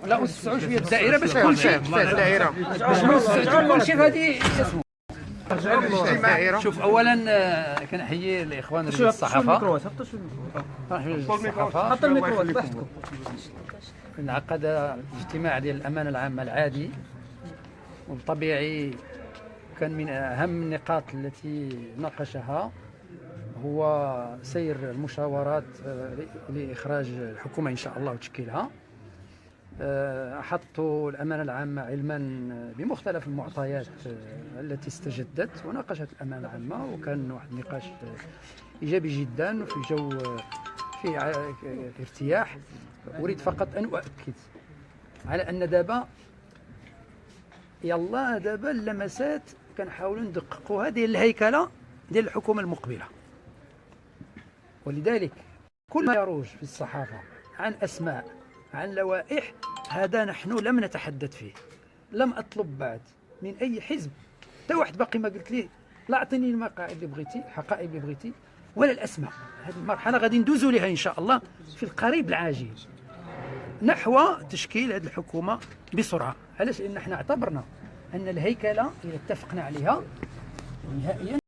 لا وسعوا شويه الدائره باش كل شيء الدائرة باش نوسعوا كل شيء في هذه اسمه. شوف اولا كنحيي الاخوان رجال الصحافه. حط الميكروات بحثكم. انعقد الاجتماع ديال الامانه العامه العادي، والطبيعي كان من اهم النقاط التي ناقشها هو سير المشاورات لاخراج الحكومه ان شاء الله وتشكيلها. أحطوا الأمانة العامة علما بمختلف المعطيات التي استجدت، وناقشت الأمانة العامة، وكان واحد النقاش إيجابي جدا وفي جو في ارتياح. أريد فقط أن أؤكد على أن دابا دابا اللمسات كنحاولوا ندققوا هذه الهيكلة ديال الحكومة المقبلة، ولذلك كل ما يروج في الصحافة عن أسماء عن لوائح هذا نحن لم نتحدث فيه. لم أطلب بعد من أي حزب، حتى واحد باقي ما قلت لي لا أعطيني المقاعد اللي بغيتي، الحقائب اللي بغيتي، ولا الأسماء. هذه المرحلة غادي ندوزوا لها إن شاء الله في القريب العاجل نحو تشكيل هذه الحكومة بسرعة. علاش؟ لأن احنا اعتبرنا أن الهيكلة إذا اتفقنا عليها نهائيا